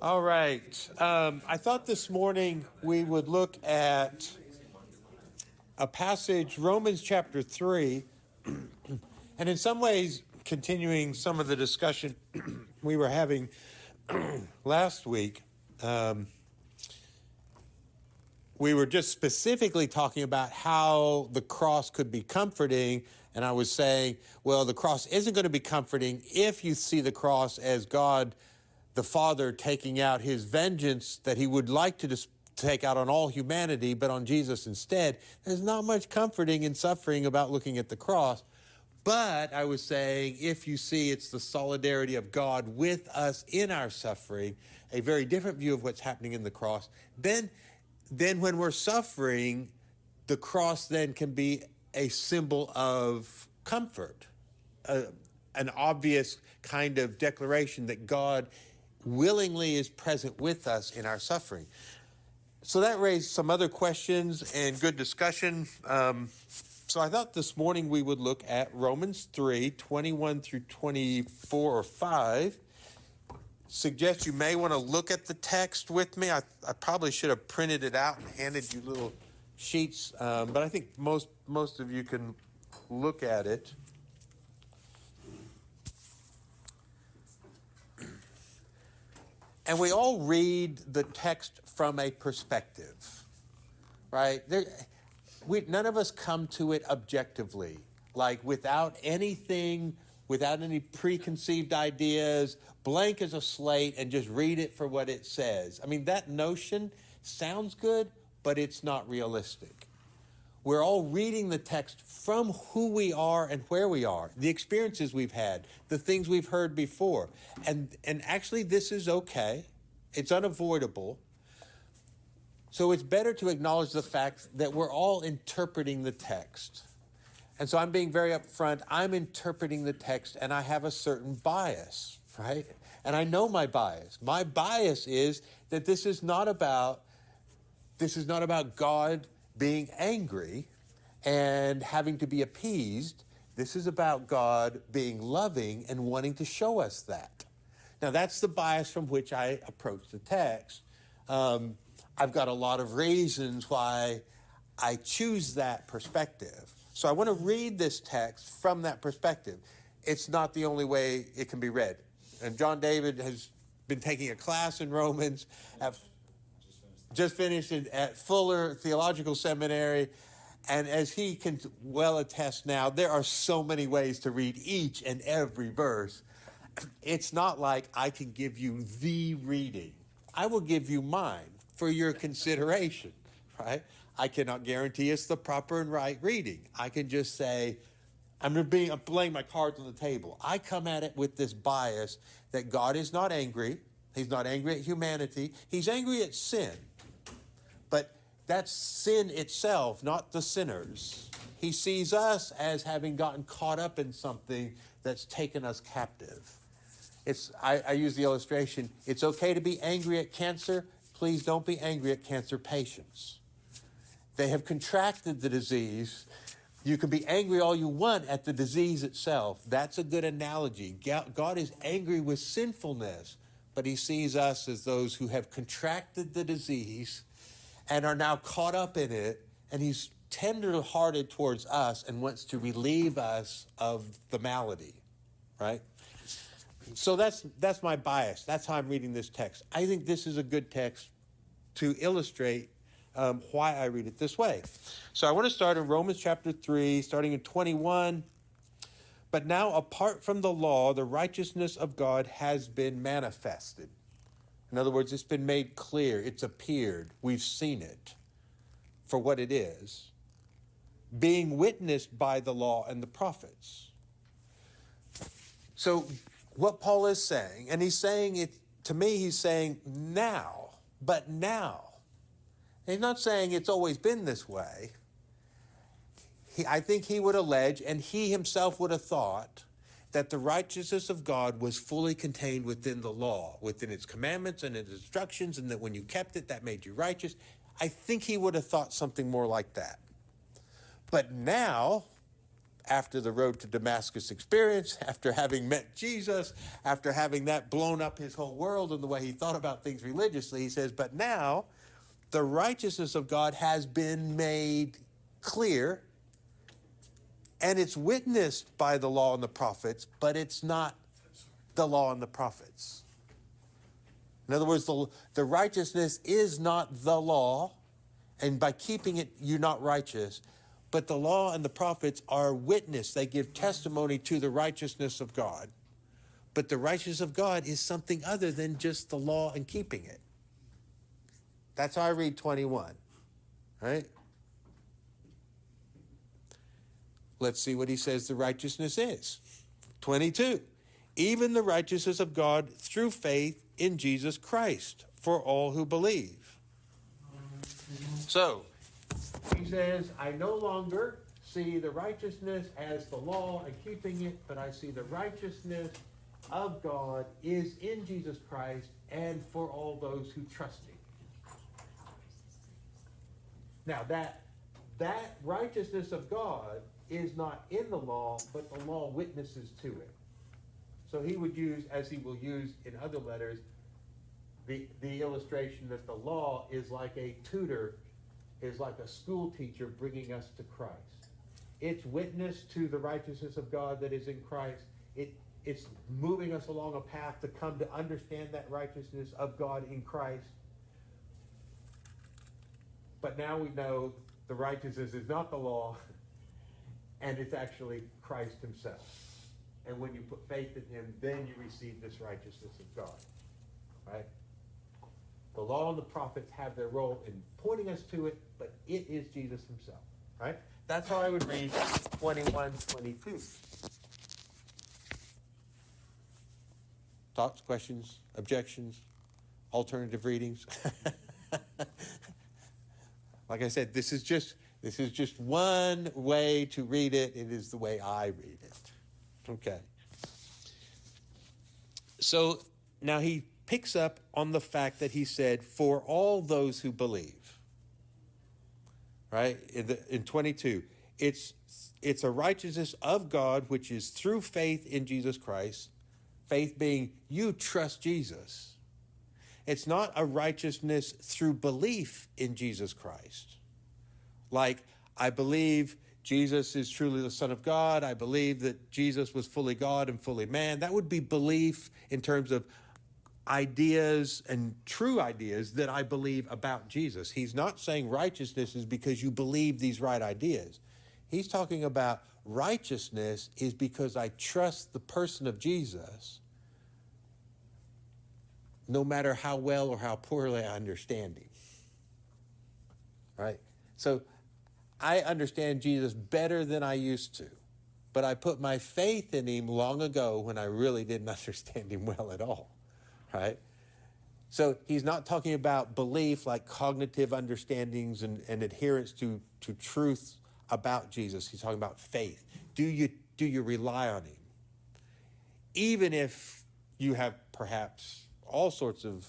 All right. I thought this morning we would look at a passage, Romans chapter 3, and in some ways continuing some of the discussion we were having last week. We were just specifically talking about how the cross could be comforting, and I was saying, well, the cross isn't going to be comforting if you see the cross as God the Father taking out his vengeance that he would like to take out on all humanity, but on Jesus instead. There's not much comforting and suffering about looking at the cross. But I was saying, if you see it's the solidarity of God with us in our suffering, a very different view of what's happening in the cross, then when we're suffering, the cross then can be a symbol of comfort, an obvious kind of declaration that God willingly is present with us in our suffering. So that raised some other questions and good discussion. So I thought this morning we would look at Romans 3, 21 through 24 or 5. Suggest you may want to look at the text with me. I probably should have printed it out and handed you little sheets, but I think most of you can look at it. And we all read the text from a perspective, right? None of us come to it objectively, like without anything, without any preconceived ideas, blank as a slate, and just read it for what it says. I mean, that notion sounds good, but it's not realistic. We're all reading the text from who we are and where we are, the experiences we've had, the things we've heard before. And actually, this is okay. It's unavoidable. So it's better to acknowledge the fact that we're all interpreting the text. And so I'm being very upfront. I'm interpreting the text, and I have a certain bias, right? And I know my bias. My bias is that this is not about God being angry and having to be appeased. This is about God being loving and wanting to show us that. Now, that's the bias from which I approach the text. I've got a lot of reasons why I choose that perspective. So I want to read this text from that perspective. It's not the only way it can be read. And John David has been taking a class in Romans just finished at Fuller Theological Seminary, and as he can well attest now, there are so many ways to read each and every verse. It's not like I can give you the reading. I will give you mine for your consideration, right? I cannot guarantee it's the proper and right reading. I can just say, I'm laying my cards on the table. I come at it with this bias that God is not angry. He's not angry at humanity. He's angry at sin. But that's sin itself, not the sinners. He sees us as having gotten caught up in something that's taken us captive. I use the illustration, it's okay to be angry at cancer. Please don't be angry at cancer patients. They have contracted the disease. You can be angry all you want at the disease itself. That's a good analogy. God is angry with sinfulness, but he sees us as those who have contracted the disease and are now caught up in it, and he's tender-hearted towards us and wants to relieve us of the malady, right? So that's my bias. That's how I'm reading this text. I think this is a good text to illustrate why I read it this way. So I want to start in Romans chapter 3, starting in 21. But now, apart from the law, the righteousness of God has been manifested. In other words, it's been made clear. It's appeared. We've seen it for what it is, being witnessed by the law and the prophets. So what Paul is saying, and he's saying it, to me, he's saying now, but now. He's not saying it's always been this way. I think he would allege, and he himself would have thought, that the righteousness of God was fully contained within the law, within its commandments and its instructions, and that when you kept it, that made you righteous. I think he would have thought something more like that. But now, after the road to Damascus experience, after having met Jesus, after having that blown up his whole world and the way he thought about things religiously, he says, but now the righteousness of God has been made clear, and it's witnessed by the law and the prophets, but it's not the law and the prophets. In other words, the righteousness is not the law, and by keeping it, you're not righteous. But the law and the prophets are witness. They give testimony to the righteousness of God. But the righteousness of God is something other than just the law and keeping it. That's how I read 21, right? Let's see what he says the righteousness is. 22, even the righteousness of God through faith in Jesus Christ for all who believe. So, he says, I no longer see the righteousness as the law and keeping it, but I see the righteousness of God is in Jesus Christ and for all those who trust him. Now, that righteousness of God is not in the law, but the law witnesses to it. So he would use, as he will use in other letters, the illustration that the law is like a tutor, is like a school teacher bringing us to Christ. It's witness to the righteousness of God that is in Christ. It's moving us along a path to come to understand that righteousness of God in Christ. But now we know the righteousness is not the law, and it's actually Christ himself. And when you put faith in him, then you receive this righteousness of God. Right? The law and the prophets have their role in pointing us to it, but it is Jesus himself. Right? That's how I would read 21, 22. Thoughts, questions, objections, alternative readings? Like I said, this is just one way to read it. It is the way I read it. Okay. So now he picks up on the fact that he said, for all those who believe. Right? In 22, it's a righteousness of God, which is through faith in Jesus Christ. Faith being you trust Jesus. It's not a righteousness through belief in Jesus Christ. Like, I believe Jesus is truly the Son of God. I believe that Jesus was fully God and fully man. That would be belief in terms of ideas and true ideas that I believe about Jesus. He's not saying righteousness is because you believe these right ideas. He's talking about righteousness is because I trust the person of Jesus, no matter how well or how poorly I understand him. Right? So I understand Jesus better than I used to, but I put my faith in him long ago when I really didn't understand him well at all. Right? So he's not talking about belief like cognitive understandings and adherence to truth about Jesus. He's talking about faith. Do you rely on him? Even if you have perhaps all sorts of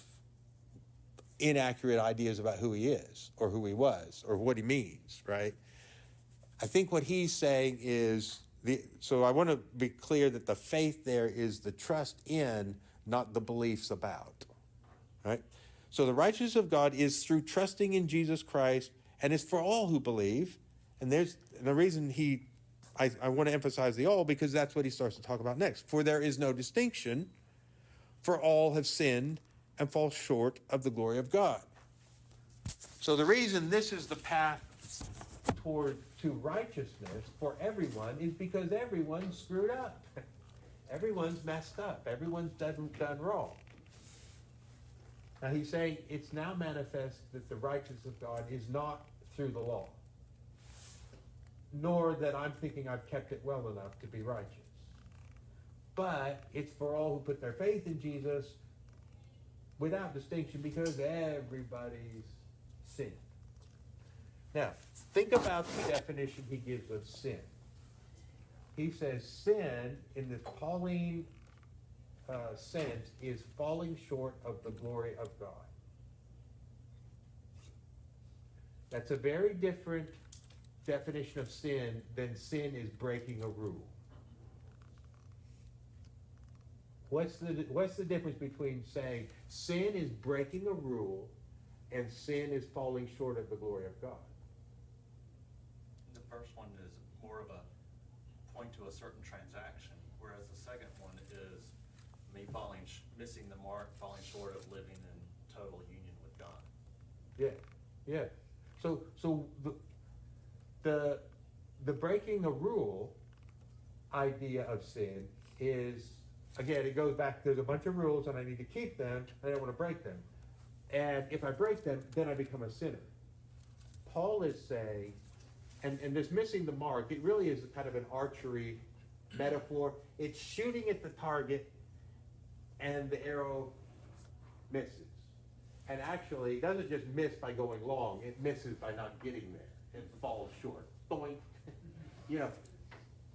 inaccurate ideas about who he is or who he was or what he means, right? I think what he's saying is, so I want to be clear that the faith there is the trust in, not the beliefs about, right? So the righteousness of God is through trusting in Jesus Christ, and it's for all who believe. And there's the reason I want to emphasize the all, because that's what he starts to talk about next. For there is no distinction, for all have sinned and fall short of the glory of God. So the reason this is the path to righteousness for everyone is because everyone's screwed up. Everyone's messed up. Everyone's done wrong. Now he's saying it's now manifest that the righteousness of God is not through the law, nor that I'm thinking I've kept it well enough to be righteous. But it's for all who put their faith in Jesus without distinction, because everybody's sinned. Now, think about the definition he gives of sin. He says sin, in this Pauline sense, is falling short of the glory of God. That's a very different definition of sin, then sin is breaking a rule. What's the difference between saying sin is breaking a rule and sin is falling short of the glory of God? The first one is more of a point to a certain transaction, whereas the second one is me missing the mark, falling short of living in total union with God. Yeah, yeah. So the breaking a rule idea of sin is, again, it goes back, there's a bunch of rules and I need to keep them, I don't want to break them. And if I break them, then I become a sinner. Paul is saying, and this missing the mark, it really is kind of an archery metaphor. It's shooting at the target and the arrow misses. And actually, it doesn't just miss by going long, it misses by not getting there. It falls short. Boing. You know,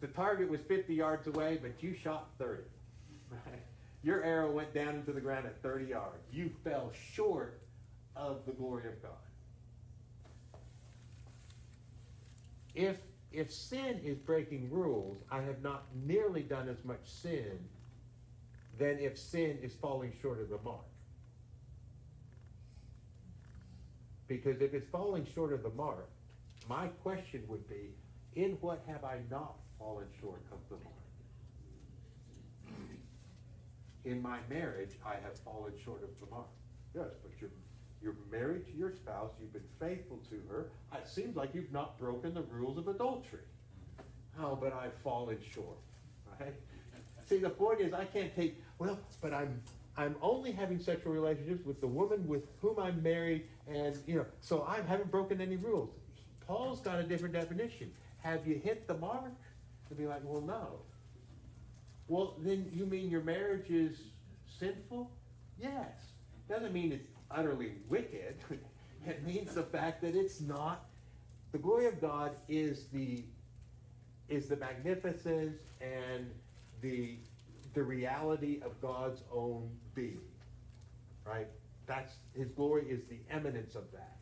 the target was 50 yards away, but you shot 30. Right? Your arrow went down into the ground at 30 yards. You fell short of the glory of God. If sin is breaking rules, I have not nearly done as much sin than if sin is falling short of the mark. Because if it's falling short of the mark, my question would be, in what have I not fallen short of the mark? In my marriage, I have fallen short of the mark. Yes, but you're married to your spouse, you've been faithful to her. It seems like you've not broken the rules of adultery. Oh, but I've fallen short, right? See, the point is, I can't take, well, but I'm only having sexual relationships with the woman with whom I'm married, and, so I haven't broken any rules. Paul's got a different definition. Have you hit the mark? To be like, well, no. Well, then you mean your marriage is sinful? Yes. Doesn't mean it's utterly wicked. It means the fact that it's not. The glory of God is the magnificence and the reality of God's own being. Right? That's his glory is the eminence of that.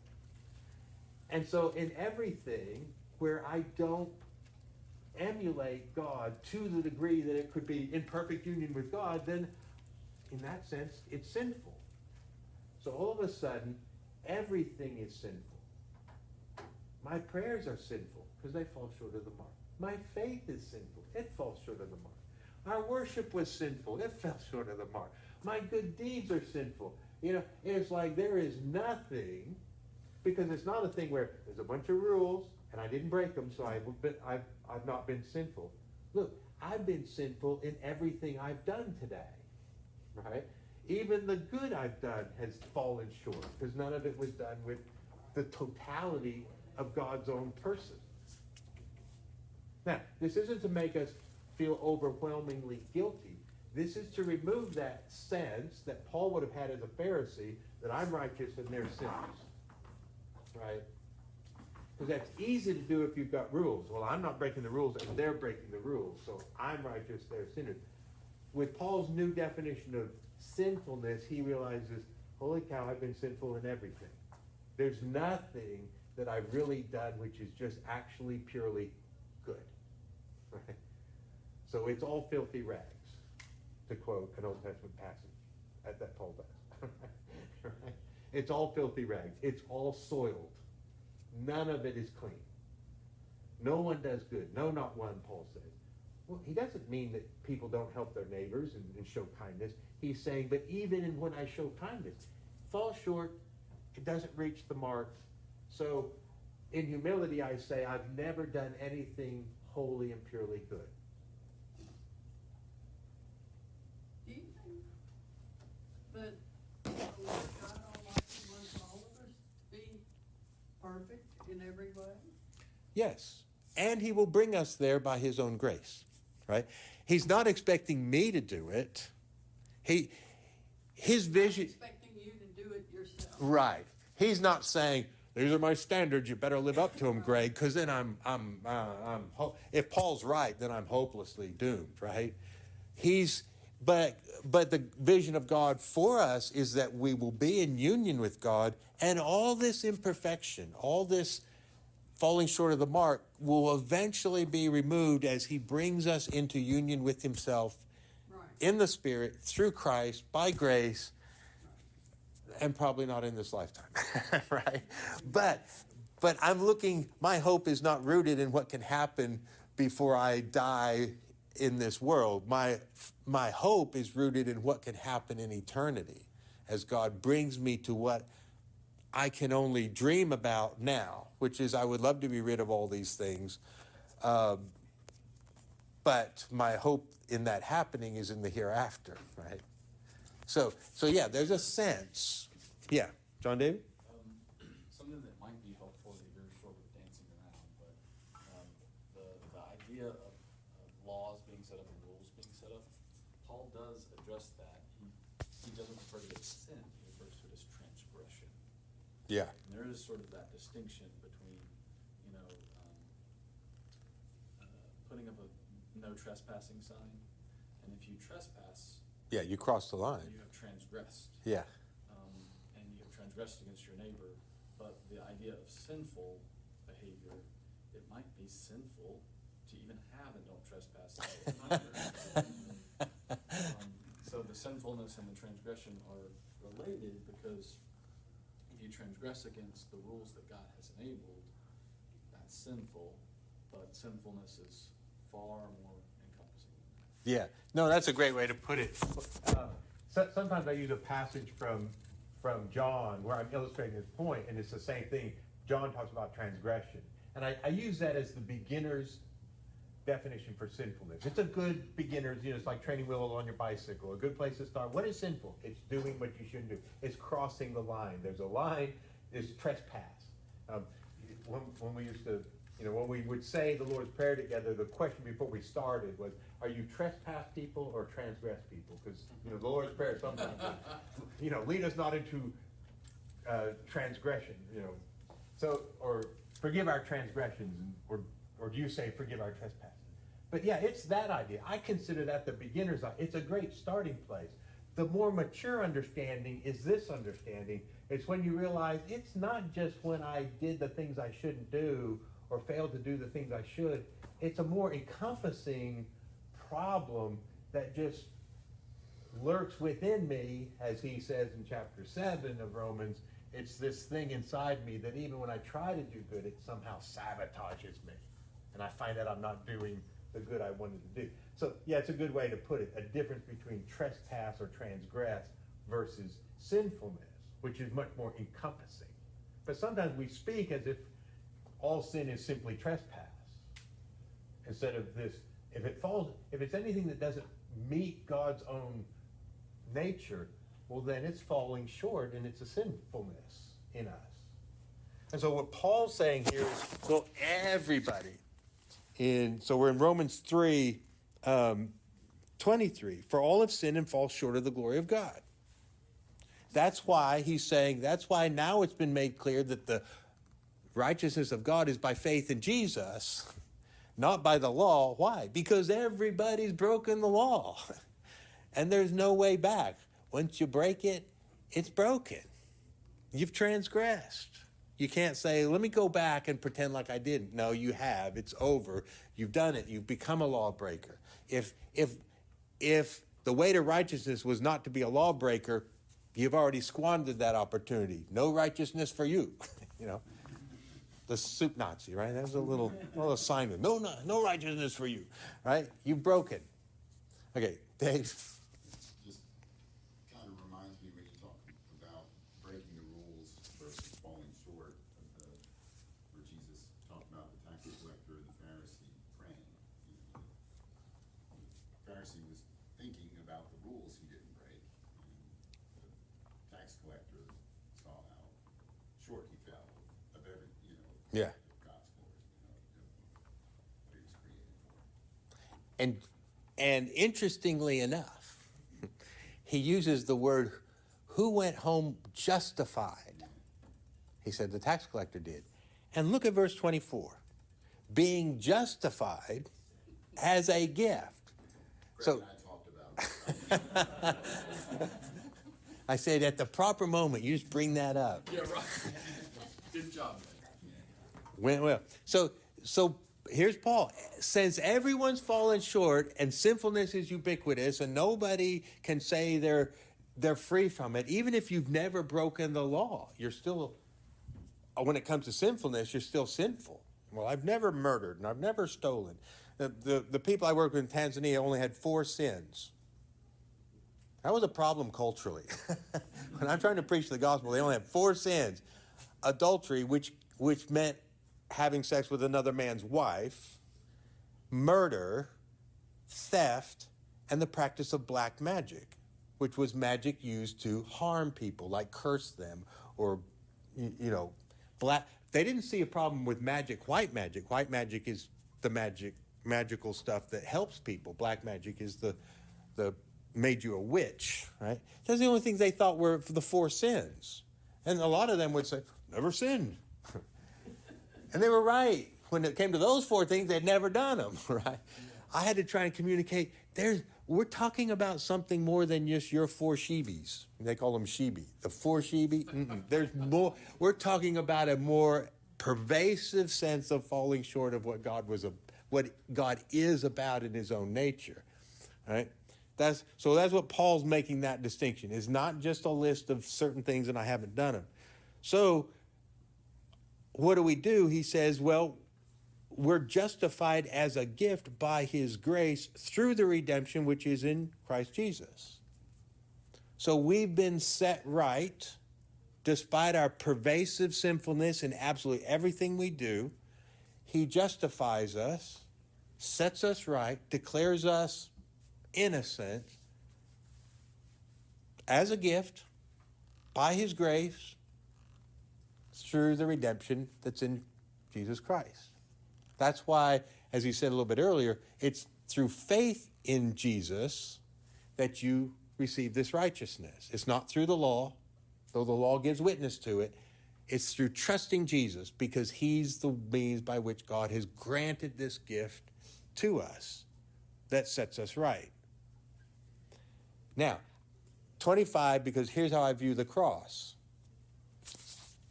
And so in everything where I don't emulate God to the degree that it could be in perfect union with God, then in that sense, it's sinful. So all of a sudden, everything is sinful. My prayers are sinful because they fall short of the mark. My faith is sinful. It falls short of the mark. Our worship was sinful. It fell short of the mark. My good deeds are sinful. It's like there is nothing, because it's not a thing where there's a bunch of rules and I didn't break them, so I've not been sinful. Look, I've been sinful in everything I've done today, right? Even the good I've done has fallen short because none of it was done with the totality of God's own person. Now, this isn't to make us feel overwhelmingly guilty. This is to remove that sense that Paul would have had as a Pharisee, that I'm righteous and they're sinners, right? Because that's easy to do if you've got rules. Well, I'm not breaking the rules and they're breaking the rules, so I'm righteous, they're sinners. With Paul's new definition of sinfulness, he realizes, holy cow, I've been sinful in everything. There's nothing that I've really done which is just actually purely good. Right? So it's all filthy rags, to quote an Old Testament passage that Paul does. Right? It's all filthy rags. It's all soiled. None of it is clean. No one does good. No, not one, Paul says. Well, he doesn't mean that people don't help their neighbors and show kindness. He's saying, but even when I show kindness, fall short, it doesn't reach the mark. So in humility, I say, I've never done anything holy and purely good. Do you think that the Lord God Almighty wants all of us to be perfect in every way? Yes. And he will bring us there by his own grace. Right? He's not expecting me to do it. His vision. I'm expecting you to do it yourself. Right. He's not saying, these are my standards, you better live up to them, Greg, because then if Paul's right, then I'm hopelessly doomed, right? But the vision of God for us is that we will be in union with God, and all this imperfection, all this falling short of the mark will eventually be removed as he brings us into union with himself Right. in the Spirit, through Christ, by grace, and probably not in this lifetime, right? But I'm looking, my hope is not rooted in what can happen before I die in this world. My hope is rooted in what can happen in eternity as God brings me to what I can only dream about now, which is I would love to be rid of all these things. But my hope in that happening is in the hereafter, right? So yeah, there's a sense. Yeah, John David? Something that might be helpful that you're sort of dancing around, but the idea of laws being set up and rules being set up, Paul does address that. He doesn't refer to it as sin, he refers to it as transgression. Yeah. And there is sort of that distinction between, putting up a no trespassing sign, and if you trespass, Yeah, you cross the line. you have transgressed. Yeah. And you have transgressed against your neighbor. But the idea of sinful behavior, it might be sinful to even have a don't trespass sign. So the sinfulness and the transgression are related, because if you transgress against the rules that God has enabled, that's sinful, but sinfulness is far more encompassing than that. Yeah. No, that's a great way to put it. Sometimes I use a passage from John where I'm illustrating his point, and it's the same thing. John talks about transgression. And I use that as the beginner's definition for sinfulness. It's a good beginner's, it's like training wheel on your bicycle. A good place to start. What is sinful? It's doing what you shouldn't do. It's crossing the line. There's a line, there's trespass. When we used to, when we would say the Lord's Prayer together, the question before we started was, are you trespass people or transgress people? Because, the Lord's Prayer sometimes, lead us not into transgression, So, or forgive our transgressions, or do you say forgive our trespasses? But yeah, it's that idea. I consider that the beginner's idea. It's a great starting place. The more mature understanding is this understanding. It's when you realize it's not just when I did the things I shouldn't do or failed to do the things I should. It's a more encompassing problem that just lurks within me, as he says in chapter 7 of Romans. It's this thing inside me that even when I try to do good, it somehow sabotages me. And I find that I'm not doing the good I wanted to do. So yeah, it's a good way to put it. A difference between trespass or transgress versus sinfulness, which is much more encompassing. But sometimes we speak as if all sin is simply trespass. Instead of this, if it's anything that doesn't meet God's own nature, well then it's falling short and it's a sinfulness in us. And so what Paul's saying here is, so everybody, so we're in Romans 3, 23, for all have sinned and fall short of the glory of God. That's why he's saying, that's why now it's been made clear that the righteousness of God is by faith in Jesus, not by the law. Why? Because everybody's broken the law. And there's no way back. Once you break it, it's broken. You've transgressed. You can't say, let me go back and pretend like I didn't. No, you have. It's over. You've done it. You've become a lawbreaker. If the way to righteousness was not to be a lawbreaker, you've already squandered that opportunity. No righteousness for you. The soup Nazi, right? That was a little assignment. No righteousness for you, right? You've broken. Okay, Dave. Just kind of reminds me when you talk about breaking the rules versus falling short of where Jesus talked about the tax collector and the Pharisee praying. The Pharisee was thinking about the rules he didn't break, and the tax collector saw how short he fell of every, Yeah. God's glory, what he was created for. And interestingly enough, he uses the word, who went home justified? He said the tax collector did. And look at verse 24. Being justified as a gift. Greg and I talked about it. I said at the proper moment, you just bring that up. Yeah, right. Good job, man. Went well. So here's Paul. Since everyone's fallen short and sinfulness is ubiquitous and nobody can say they're free from it, even if you've never broken the law, you're still, when it comes to sinfulness, you're still sinful. Well, I've never murdered and I've never stolen. The people I work with in Tanzania only had 4 sins. That was a problem culturally. When I'm trying to preach the gospel, they only have 4 sins. Adultery, which meant having sex with another man's wife, murder, theft, and the practice of black magic, which was magic used to harm people, like curse them, or, black. They didn't see a problem with magic, white magic. White magic is the magical stuff that helps people. Black magic is the made you a witch, right? That's the only things they thought were for the 4 sins. And a lot of them would say, never sinned. And they were right. When it came to those 4 things, they'd never done them, right? I had to try and communicate, we're talking about something more than just your 4 shebis. They call them shebi. The 4 shebi, there's more. We're talking about a more pervasive sense of falling short of what God is about in his own nature, right? That's what Paul's making that distinction. It's not just a list of certain things and I haven't done them. So what do? He says, well, we're justified as a gift by his grace through the redemption which is in Christ Jesus. So we've been set right despite our pervasive sinfulness in absolutely everything we do. He justifies us, sets us right, declares us innocent as a gift by his grace through the redemption that's in Jesus Christ. That's why, as he said a little bit earlier, it's through faith in Jesus that you receive this righteousness. It's not through the law, though the law gives witness to it. It's through trusting Jesus because he's the means by which God has granted this gift to us that sets us right. Now, 25, because here's how I view the cross.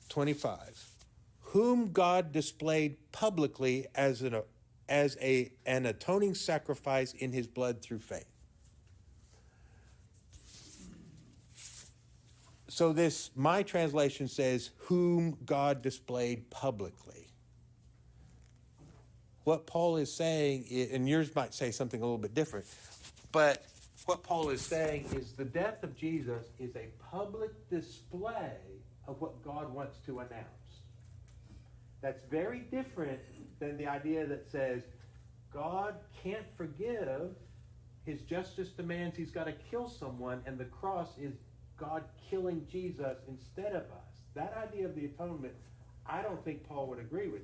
25. Whom God displayed publicly as an atoning sacrifice in his blood through faith. So my translation says, whom God displayed publicly. What Paul is saying, and yours might say something a little bit different, but what Paul is saying is the death of Jesus is a public display of what God wants to announce. That's very different than the idea that says God can't forgive. His justice demands he's got to kill someone, and the cross is God killing Jesus instead of us. That idea of the atonement, I don't think Paul would agree with.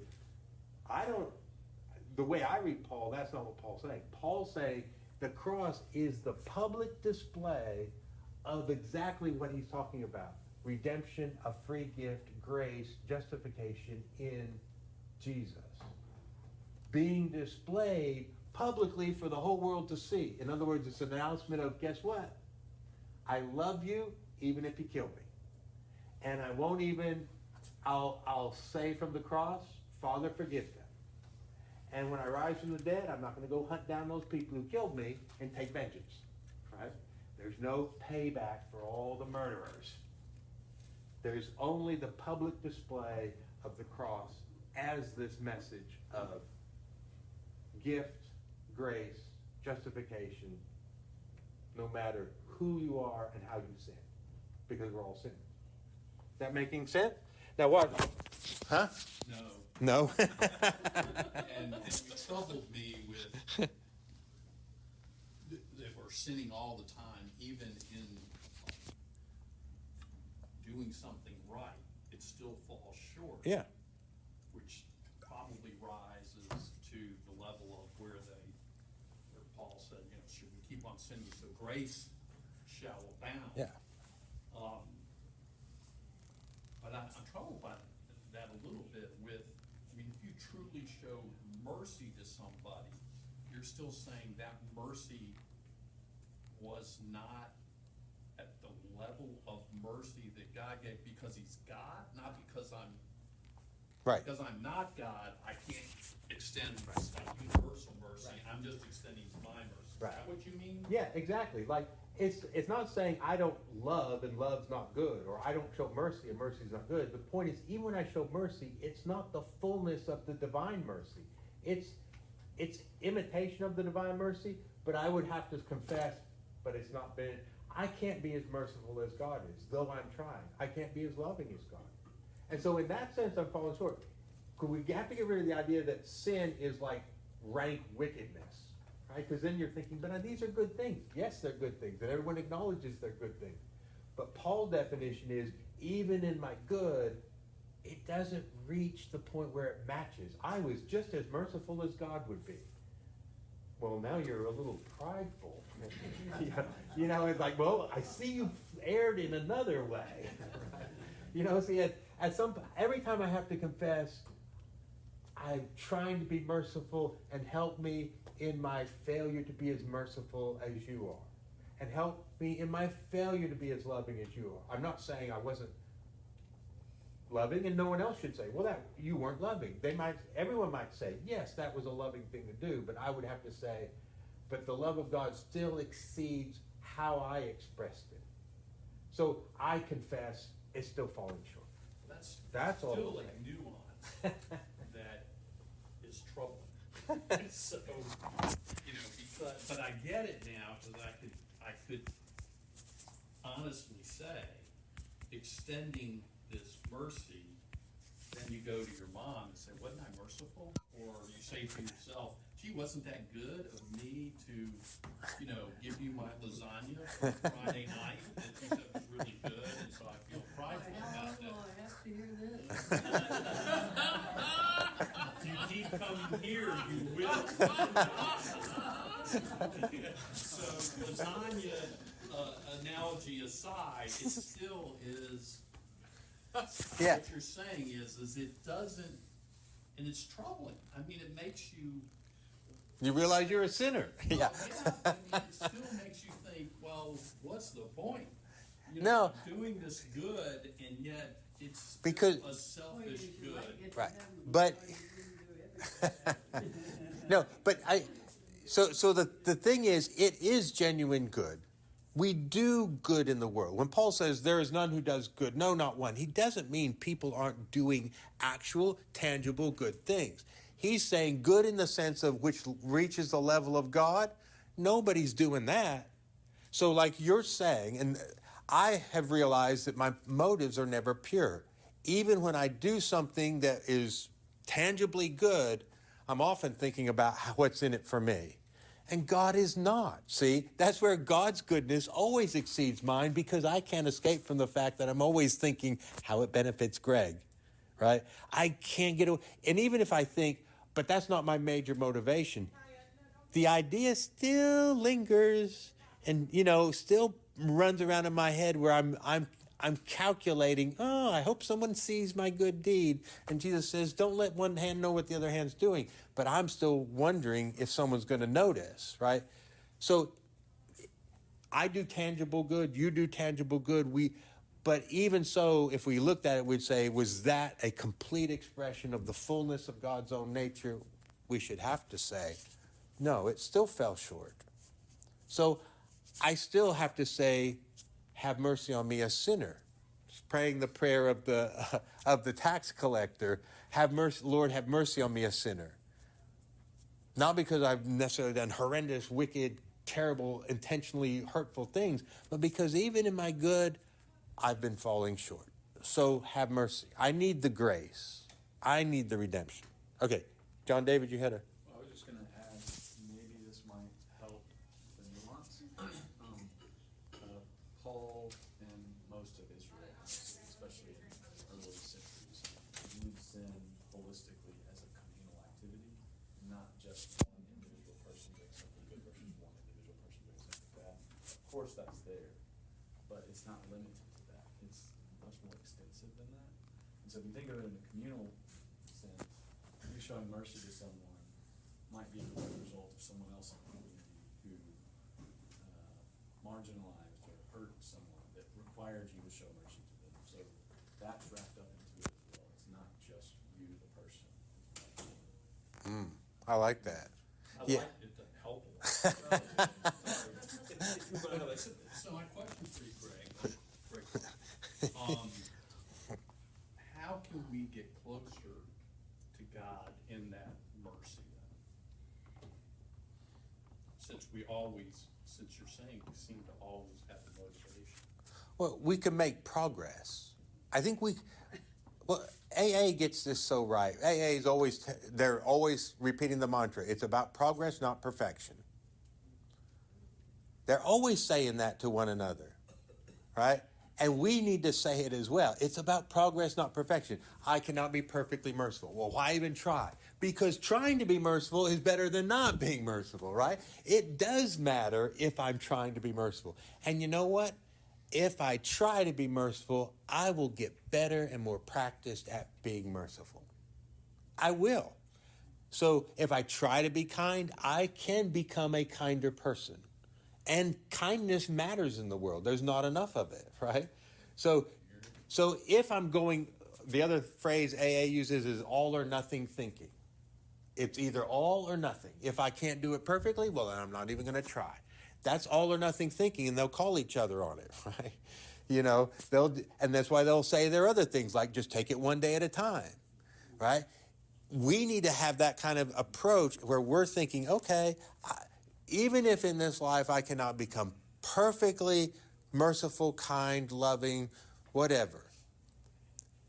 The way I read Paul, that's not what Paul's saying. Paul's saying the cross is the public display of exactly what he's talking about. Redemption, a free gift, grace, justification in Jesus. Being displayed publicly for the whole world to see. In other words, it's an announcement of, guess what? I love you even if you kill me. And I won't even, I'll say from the cross, Father, forgive them. And when I rise from the dead, I'm not going to go hunt down those people who killed me and take vengeance. Right? There's no payback for all the murderers. There's only the public display of the cross as this message of gift, grace, justification, no matter who you are and how you sin, because we're all sinners. Is that making sense? Now what? Huh? No. No? And it troubled me with that we're sinning all the time, even in doing something right, it still falls short. Yeah. Which probably rises to the level of where Paul said, should we keep on sinning so grace shall abound? Yeah. But I'm troubled by that a little bit with, if you truly show mercy to somebody, you're still saying that mercy was not at the level of mercy that God gave because he's God, not because I'm Right. Because I'm not God, I can't extend universal mercy, I'm just extending my mercy. Is Right. that what you mean? Yeah, exactly. Like, it's not saying I don't love and love's not good, or I don't show mercy and mercy's not good. The point is, even when I show mercy, it's not the fullness of the divine mercy. It's imitation of the divine mercy, but I would have to confess, but it's not been, I can't be as merciful as God is, though I'm trying. I can't be as loving as God. And so in that sense, I'm falling short. We have to get rid of the idea that sin is like rank wickedness, right? Because then you're thinking, but these are good things. Yes, they're good things, and everyone acknowledges they're good things. But Paul's definition is, even in my good, it doesn't reach the point where it matches. I was just as merciful as God would be. Well, now you're a little prideful. You know, it's like, well, I see you erred in another way. You know, see, every time I have to confess, I'm trying to be merciful, and help me in my failure to be as merciful as you are. And help me in my failure to be as loving as you are. I'm not saying I wasn't loving, and no one else should say, well, that you weren't loving. Everyone might say, yes, that was a loving thing to do, but I would have to say, but the love of God still exceeds how I expressed it. So I confess it's still falling short. That's all. Still a nuance that is troubling. So, you know, but I get it now, because I could honestly say, extending this mercy, then you go to your mom and say, wasn't I merciful? Or you say to yourself, gee, wasn't that good of me to, you know, give you my lasagna for Friday night that you said was really good, and so I feel prideful How about long will that. I have to hear this? If you keep coming here, you will. So lasagna analogy aside, it still is, Yeah. what you're saying is it doesn't, and it's troubling. I mean, it makes you. You realize you're a sinner. Yeah. I mean, it still makes you think, well, what's the point? You No. know, doing this good, and yet it's still Because- a Well, selfish you good. might get to Right. heaven But- before you even do everything. No, but so the thing is, it is genuine good. We do good in the world. When Paul says there is none who does good, no, not one, he doesn't mean people aren't doing actual, tangible good things. He's saying good in the sense of which reaches the level of God. Nobody's doing that. So like you're saying, and I have realized that my motives are never pure. Even when I do something that is tangibly good, I'm often thinking about what's in it for me. And God is not. See, that's where God's goodness always exceeds mine, because I can't escape from the fact that I'm always thinking how it benefits Greg, right? I can't get away. And even if I think, but that's not my major motivation, the idea still lingers and, you know, still runs around in my head where I'm calculating, oh, I hope someone sees my good deed. And Jesus says, don't let one hand know what the other hand's doing. But I'm still wondering if someone's going to notice, right? So I do tangible good, you do tangible good. But even so, if we looked at it, we'd say, was that a complete expression of the fullness of God's own nature? We should have to say, no, it still fell short. So I still have to say, have mercy on me, a sinner. Praying the prayer of the tax collector, have mercy, Lord, have mercy on me, a sinner. Not because I've necessarily done horrendous, wicked, terrible, intentionally hurtful things, but because even in my good, I've been falling short. So have mercy. I need the grace. I need the redemption. Okay, John David, you had a... I was just gonna add, maybe this might help the nuance. Paul and most of Israel, especially in early centuries, viewed sin holistically as a communal activity, not just one individual person doing something good versus one individual person doing something bad. Of course, that's there, but it's not limited to that. It's much more extensive than that. And so if you think of it in a communal sense, you showing mercy to someone might be a result of someone else in the community who marginalized or hurt someone that required you to show mercy to them. So that's wrapped up into it as well. It's not just you, the I like that. I Yeah. like it to help a lot. So my question for you, Greg, how can we get closer to God in that mercy then? Since you're saying we seem to always have the motivation. Well, we can make progress. I think AA gets this so right. AA is always, they're always repeating the mantra. It's about progress, not perfection. They're always saying that to one another, right? And we need to say it as well. It's about progress, not perfection. I cannot be perfectly merciful. Well, why even try? Because trying to be merciful is better than not being merciful, right? It does matter if I'm trying to be merciful. And you know what? If I try to be merciful, I will get better and more practiced at being merciful. I will. So if I try to be kind, I can become a kinder person. And kindness matters in the world. There's not enough of it, right? So if I'm going, the other phrase AA uses is all or nothing thinking. It's either all or nothing. If I can't do it perfectly, well, then I'm not even going to try. That's all or nothing thinking, and they'll call each other on it, right? You know, and that's why they'll say there are other things like just take it one day at a time, right? We need to have that kind of approach where we're thinking, okay, even if in this life I cannot become perfectly merciful, kind, loving, whatever,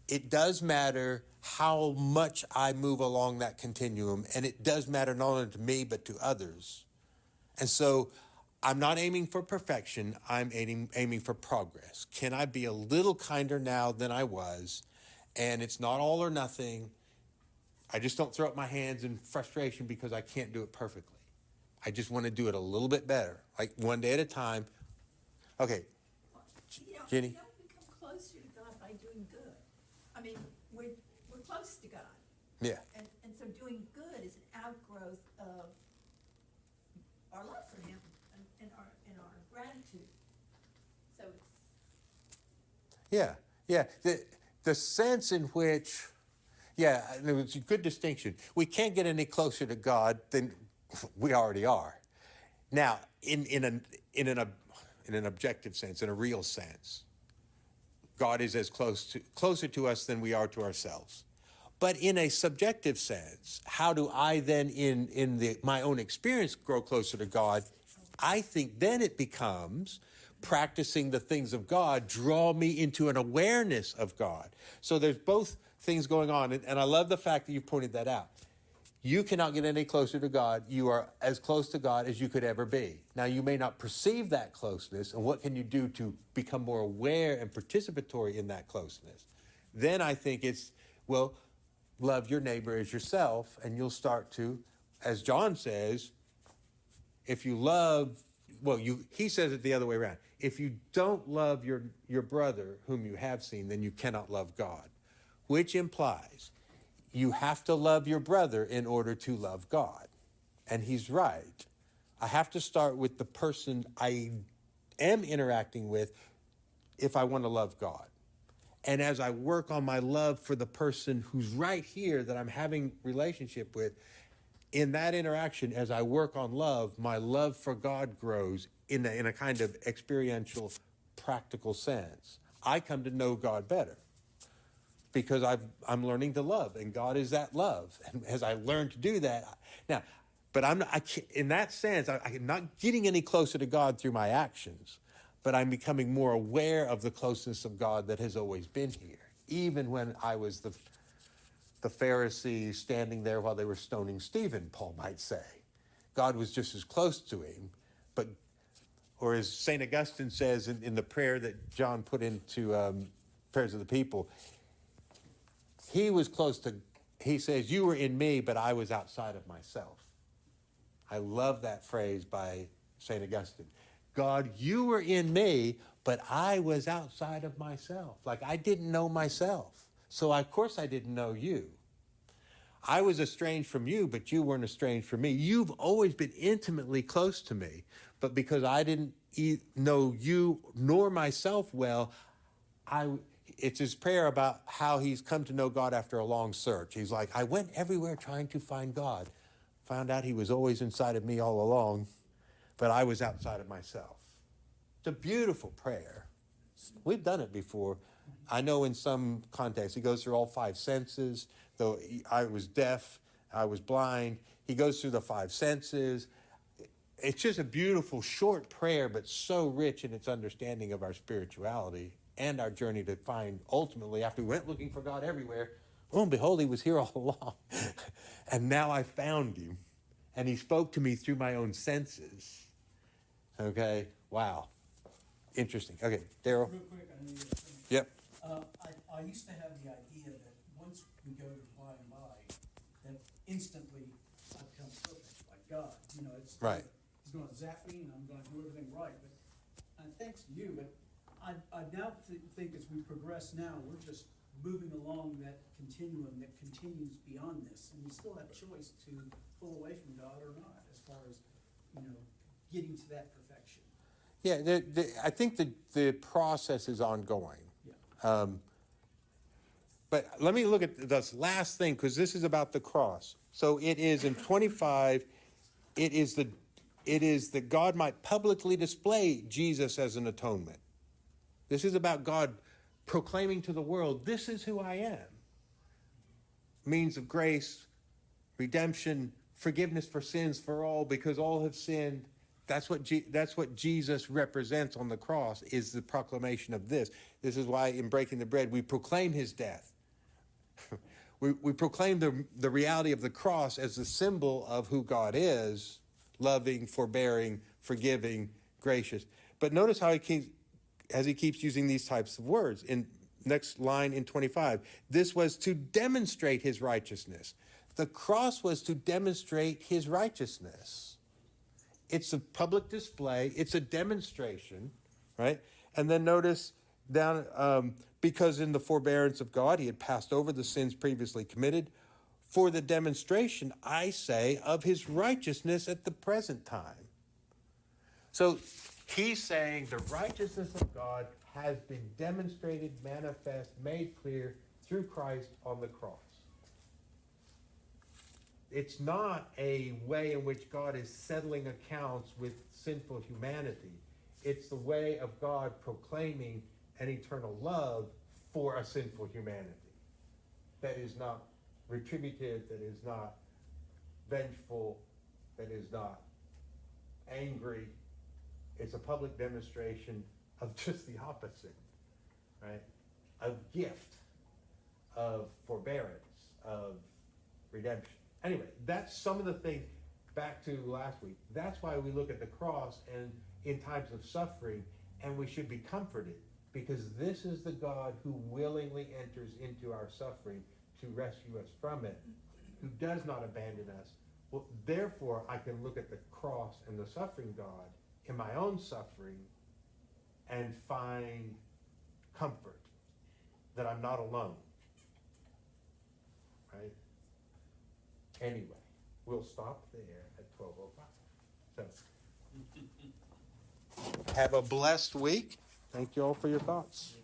it does matter how much I move along that continuum, and it does matter not only to me but to others. And so I'm not aiming for perfection, I'm aiming for progress. Can I be a little kinder now than I was? And it's not all or nothing. I just don't throw up my hands in frustration because I can't do it perfectly. I just want to do it a little bit better, like one day at a time. Okay, Jenny? You don't become closer to God by doing good. I mean, we're close to God. Yeah. And so doing good is an outgrowth of our love for Him and our gratitude. So it's. Yeah. The sense in which, it's a good distinction. We can't get any closer to God than we already are. Now, in an objective sense, in a real sense, God is as closer to us than we are to ourselves. But in a subjective sense, how do I then, in my own experience, grow closer to God? I think then it becomes practicing the things of God, draw me into an awareness of God. So there's both things going on, and I love the fact that you pointed that out. You cannot get any closer to God. You are as close to God as you could ever be. Now, you may not perceive that closeness, and what can you do to become more aware and participatory in that closeness? Then I think it's, love your neighbor as yourself, and you'll start to, as John says, if you love, he says it the other way around. If you don't love your brother whom you have seen, then you cannot love God, which implies you have to love your brother in order to love God. And he's right. I have to start with the person I am interacting with if I want to love God. And as I work on my love for the person who's right here that I'm having relationship with, in that interaction, as I work on love, my love for God grows in a kind of experiential, practical sense. I come to know God better because I'm learning to love, and God is that love. And as I learn to do that, now, but in that sense, I'm not getting any closer to God through my actions, but I'm becoming more aware of the closeness of God that has always been here, even when I was the Pharisee standing there while they were stoning Stephen, Paul might say. God was just as close to him, or as St. Augustine says in the prayer that John put into Prayers of the People, he was close to, he says, you were in me, but I was outside of myself. I love that phrase by St. Augustine. God, you were in me, but I was outside of myself. Like I didn't know myself. So of course I didn't know you. I was estranged from you, but you weren't estranged from me. You've always been intimately close to me, but because I didn't know you nor myself well, it's his prayer about how he's come to know God after a long search. He's like, I went everywhere trying to find God, Found out he was always inside of me all along, but I was outside of myself. It's a beautiful prayer. We've done it before. I know in some contexts, he goes through all five senses. Though I was deaf, I was blind. He goes through the five senses. It's just a beautiful, short prayer, but so rich in its understanding of our spirituality and our journey to find, ultimately, after we went looking for God everywhere, lo and behold, he was here all along. And now I found him. And he spoke to me through my own senses. Okay? Wow. Interesting. Okay, Daryl? Real quick, I know you're finished. Yep. I used to have the idea that once we go to by and by, that instantly I become perfect, like God. You know, it's Right. He's going to zap me, and I'm going to do everything right. But thanks to you. But I now think as we progress now, we're just moving along that continuum that continues beyond this, and we still have choice to pull away from God or not, as far as getting to that perfection. Yeah, I think the process is ongoing. Yeah. But let me look at this last thing, because this is about the cross. So it is in 25, it is that God might publicly display Jesus as an atonement. This is about God proclaiming to the world, this is who I am. Means of grace, redemption, forgiveness for sins for all, because all have sinned. That's what Jesus represents on the cross, is the proclamation of this. This is why in breaking the bread, we proclaim his death. we proclaim the reality of the cross as the symbol of who God is, loving, forbearing, forgiving, gracious. But notice how he keeps using these types of words. In next line in 25, this was to demonstrate his righteousness. The cross was to demonstrate his righteousness. It's a public display. It's a demonstration, right? And then notice down, because in the forbearance of God, he had passed over the sins previously committed, for the demonstration, I say, of his righteousness at the present time. So he's saying the righteousness of God has been demonstrated, manifest, made clear through Christ on the cross. It's not a way in which God is settling accounts with sinful humanity. It's the way of God proclaiming an eternal love for a sinful humanity that is not retributive, that is not vengeful, that is not angry. It's a public demonstration of just the opposite, right? Of gift, of forbearance, of redemption. Anyway, that's some of the things, back to last week. That's why we look at the cross and in times of suffering, and we should be comforted, because this is the God who willingly enters into our suffering to rescue us from it, who does not abandon us. Well, therefore, I can look at the cross and the suffering God in my own suffering and find comfort that I'm not alone, right? Anyway, we'll stop there at 12:05. So, have a blessed week. Thank you all for your thoughts.